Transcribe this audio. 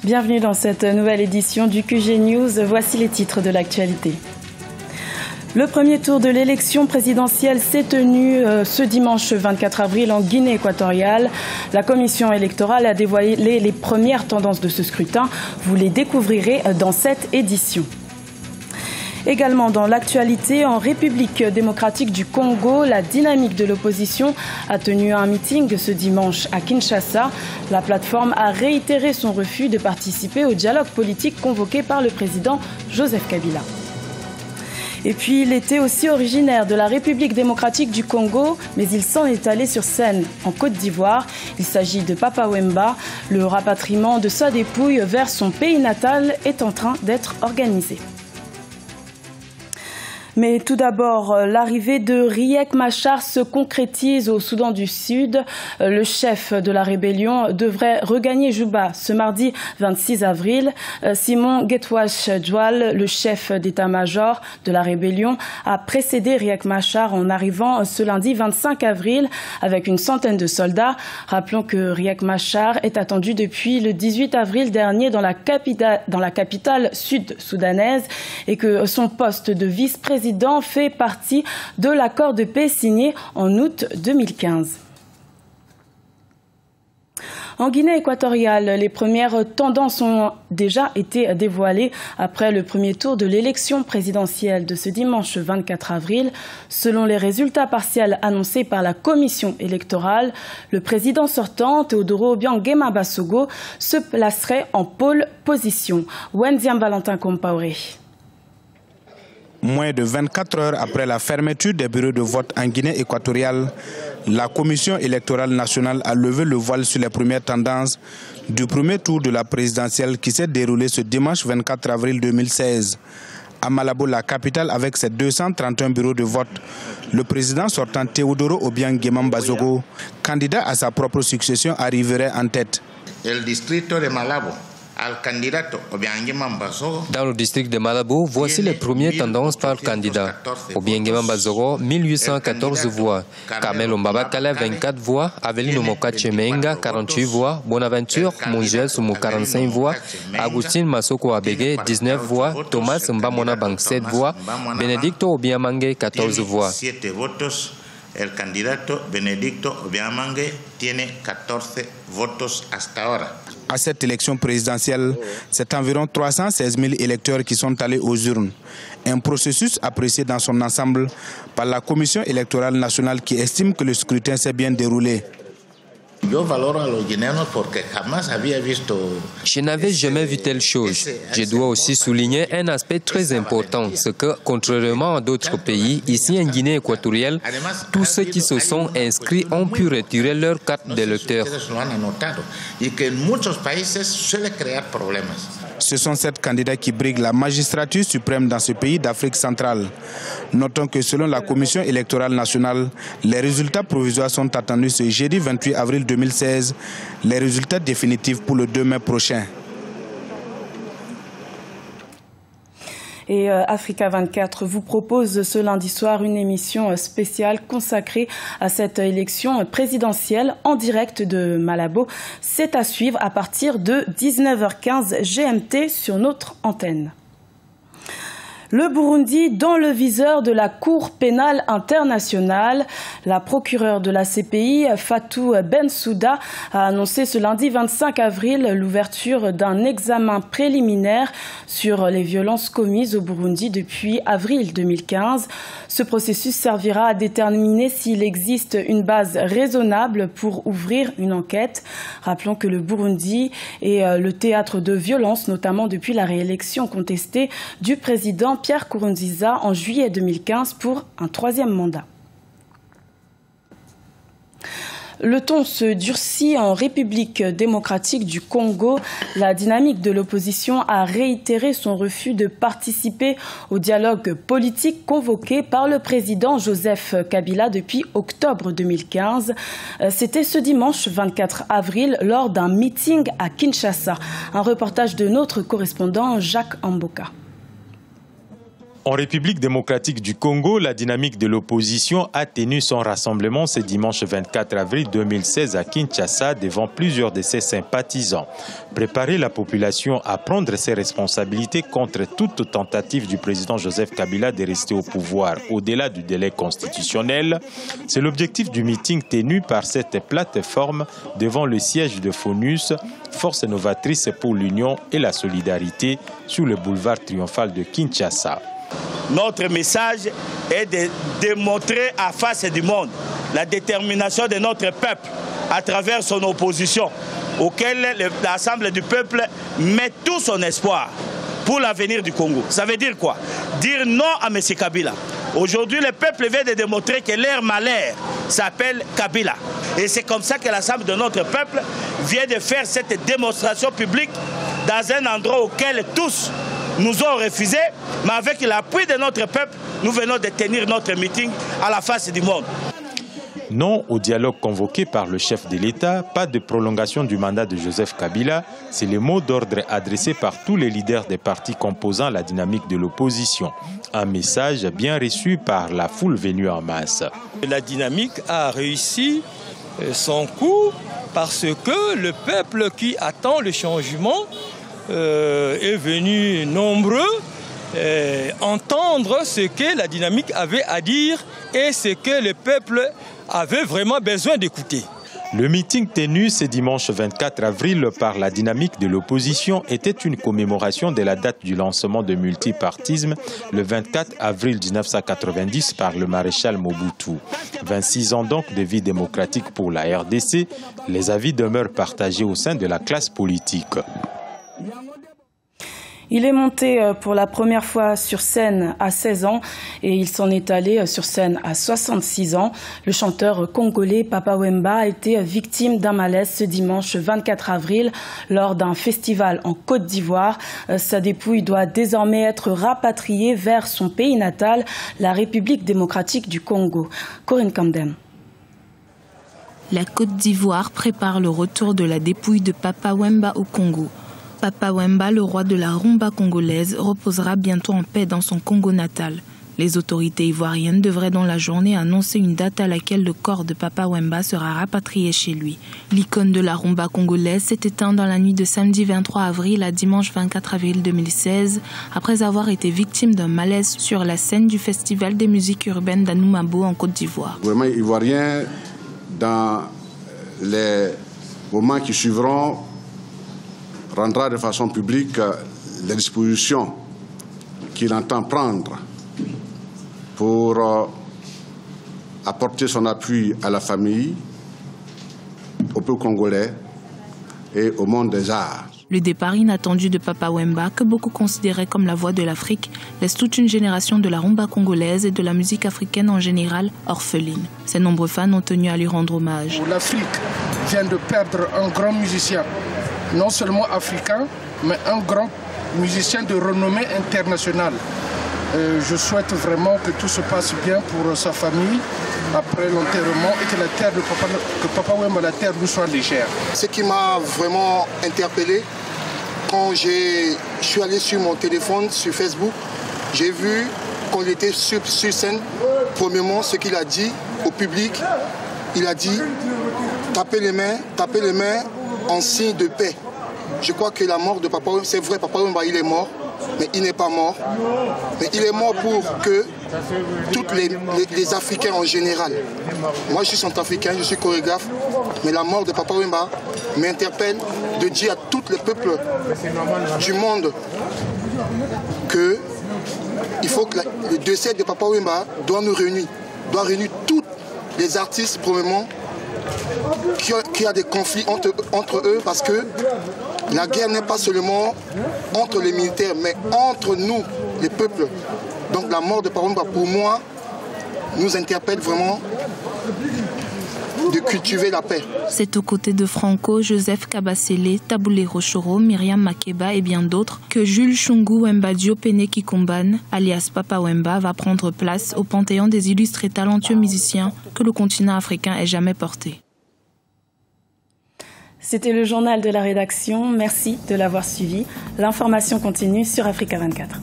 Bienvenue dans cette nouvelle édition du QG News. Voici les titres de l'actualité. Le premier tour de l'élection présidentielle s'est tenu ce dimanche 24 avril en Guinée équatoriale. La commission électorale a dévoilé les premières tendances de ce scrutin. Vous les découvrirez dans cette édition. Également dans l'actualité, en République démocratique du Congo, la dynamique de l'opposition a tenu un meeting ce dimanche à Kinshasa. La plateforme a réitéré son refus de participer au dialogue politique convoqué par le président Joseph Kabila. Et puis, il était aussi originaire de la République démocratique du Congo, mais il s'en est allé sur scène en Côte d'Ivoire. Il s'agit de Papa Wemba. Le rapatriement de sa dépouille vers son pays natal est en train d'être organisé. Mais tout d'abord, l'arrivée de Riek Machar se concrétise au Soudan du Sud. Le chef de la rébellion devrait regagner Juba ce mardi 26 avril. Simon Getwash Djwal, le chef d'état-major de la rébellion, a précédé Riek Machar en arrivant ce lundi 25 avril avec une centaine de soldats. Rappelons que Riek Machar est attendu depuis le 18 avril dernier dans la capitale sud-soudanaise et que son poste de vice-président fait partie de l'accord de paix signé en août 2015. En Guinée équatoriale, les premières tendances ont déjà été dévoilées après le premier tour de l'élection présidentielle de ce dimanche 24 avril. Selon les résultats partiels annoncés par la commission électorale, le président sortant, Teodoro Obiang-Nguema Basogo, se placerait en pole position. Wendiam Valentin Compaoré. Moins de 24 heures après la fermeture des bureaux de vote en Guinée équatoriale, la Commission électorale nationale a levé le voile sur les premières tendances du premier tour de la présidentielle qui s'est déroulé ce dimanche 24 avril 2016. À Malabo, la capitale, avec ses 231 bureaux de vote, le président sortant Teodoro Obiang-Nguema Basogo, candidat à sa propre succession, arriverait en tête. El distrito de Malabo. Dans le district de Malabo, voici les premières tendances par candidat. Obiang-Nguema Basogo, 1814 voix. Kamel Ombabakala, 24 voix. Avelino Mokache Menga, 48 voix. Bonaventure Mongiel Sumu, 45 voix. Agustin Masoko Abege, 19 voix. Thomas Mbamona Bank, 7 voix. Benedicto Obiamangue, 14 voix. El candidato Benedicto Obiamangue tiene 14 votos hasta ahora. À cette élection présidentielle, c'est environ 316 000 électeurs qui sont allés aux urnes. Un processus apprécié dans son ensemble par la Commission électorale nationale qui estime que le scrutin s'est bien déroulé. Je n'avais jamais vu telle chose. Je dois aussi souligner un aspect très important, c'est que, contrairement à d'autres pays, ici en Guinée équatoriale, tous ceux qui se sont inscrits ont pu retirer leur carte d'électeur. Ce sont 7 candidats qui briguent la magistrature suprême dans ce pays d'Afrique centrale. Notons que selon la Commission électorale nationale, les résultats provisoires sont attendus ce jeudi 28 avril 2016, les résultats définitifs pour le 2 mai prochain. Et Africa 24 vous propose ce lundi soir une émission spéciale consacrée à cette élection présidentielle en direct de Malabo. C'est à suivre à partir de 19h15 GMT sur notre antenne. Le Burundi dans le viseur de la Cour pénale internationale. La procureure de la CPI, Fatou Bensouda, a annoncé ce lundi 25 avril l'ouverture d'un examen préliminaire sur les violences commises au Burundi depuis avril 2015. Ce processus servira à déterminer s'il existe une base raisonnable pour ouvrir une enquête. Rappelons que le Burundi est le théâtre de violences, notamment depuis la réélection contestée du président Pierre Nkurunziza en juillet 2015 pour un 3e mandat. Le ton se durcit en République démocratique du Congo. La dynamique de l'opposition a réitéré son refus de participer au dialogue politique convoqué par le président Joseph Kabila depuis octobre 2015. C'était ce dimanche 24 avril lors d'un meeting à Kinshasa. Un reportage de notre correspondant Jacques Amboka. En République démocratique du Congo, la dynamique de l'opposition a tenu son rassemblement ce dimanche 24 avril 2016 à Kinshasa devant plusieurs de ses sympathisants. Préparer la population à prendre ses responsabilités contre toute tentative du président Joseph Kabila de rester au pouvoir au-delà du délai constitutionnel, c'est l'objectif du meeting tenu par cette plateforme devant le siège de FONUS, Force novatrice pour l'union et la solidarité, sur le boulevard triomphal de Kinshasa. Notre message est de démontrer à face du monde la détermination de notre peuple à travers son opposition, auquel l'Assemblée du peuple met tout son espoir pour l'avenir du Congo. Ça veut dire quoi? Dire non à M. Kabila. Aujourd'hui, le peuple vient de démontrer que leur malheur s'appelle Kabila. Et c'est comme ça que l'Assemblée de notre peuple vient de faire cette démonstration publique dans un endroit auquel tous nous ont refusé, mais avec l'appui de notre peuple, nous venons de tenir notre meeting à la face du monde. Non au dialogue convoqué par le chef de l'État, pas de prolongation du mandat de Joseph Kabila, c'est le mot d'ordre adressé par tous les leaders des partis composant la dynamique de l'opposition. Un message bien reçu par la foule venue en masse. La dynamique a réussi son coup parce que le peuple qui attend le changement est venu nombreux entendre ce que la dynamique avait à dire et ce que le peuple avait vraiment besoin d'écouter. Le meeting tenu ce dimanche 24 avril par la dynamique de l'opposition était une commémoration de la date du lancement de multipartisme le 24 avril 1990 par le maréchal Mobutu. 26 ans donc de vie démocratique pour la RDC, les avis demeurent partagés au sein de la classe politique. Il est monté pour la première fois sur scène à 16 ans et il s'en est allé sur scène à 66 ans. Le chanteur congolais Papa Wemba a été victime d'un malaise ce dimanche 24 avril lors d'un festival en Côte d'Ivoire. Sa dépouille doit désormais être rapatriée vers son pays natal, la République démocratique du Congo. Corinne Camden. La Côte d'Ivoire prépare le retour de la dépouille de Papa Wemba au Congo. Papa Wemba, le roi de la rumba congolaise, reposera bientôt en paix dans son Congo natal. Les autorités ivoiriennes devraient dans la journée annoncer une date à laquelle le corps de Papa Wemba sera rapatrié chez lui. L'icône de la rumba congolaise s'est éteint dans la nuit de samedi 23 avril à dimanche 24 avril 2016, après avoir été victime d'un malaise sur la scène du Festival des musiques urbaines d'Anoumabo en Côte d'Ivoire. Vraiment ivoirien, dans les moments qui suivront, rendra de façon publique les dispositions qu'il entend prendre pour apporter son appui à la famille, au peuple congolais et au monde des arts. Le départ inattendu de Papa Wemba, que beaucoup considéraient comme la voix de l'Afrique, laisse toute une génération de la rumba congolaise et de la musique africaine en général orpheline. Ses nombreux fans ont tenu à lui rendre hommage. L'Afrique vient de perdre un grand musicien, non seulement africain, mais un grand musicien de renommée internationale. Je souhaite vraiment que tout se passe bien pour sa famille après l'enterrement et que la terre de Papa Wemba, la terre lui soit légère. Ce qui m'a vraiment interpellé, quand je suis allé sur mon téléphone, sur Facebook, j'ai vu quand il était sur scène, premièrement, ce qu'il a dit au public, il a dit tapez les mains en signe de paix. Je crois que la mort de Papa Wemba, c'est vrai, Papa Wemba, il est mort, mais il n'est pas mort. Mais il est mort pour que tous les Africains en général. Moi, je suis centrafricain, je suis chorégraphe, mais la mort de Papa Wemba m'interpelle de dire à tous les peuples du monde que il faut que le décès de Papa Wemba doit nous réunir, doit réunir tous les artistes, probablement, qui a des conflits entre eux, parce que la guerre n'est pas seulement entre les militaires, mais entre nous, les peuples. Donc la mort de Papa Wemba, pour moi, nous interpelle vraiment de cultiver la paix. C'est aux côtés de Franco, Joseph Kabasele, Taboulé Rochoro, Myriam Makeba et bien d'autres que Jules Chungu Wemba Diopene Kikomban, alias Papa Wemba, va prendre place au panthéon des illustres et talentueux musiciens que le continent africain ait jamais porté. C'était le journal de la rédaction. Merci de l'avoir suivi. L'information continue sur Africa 24.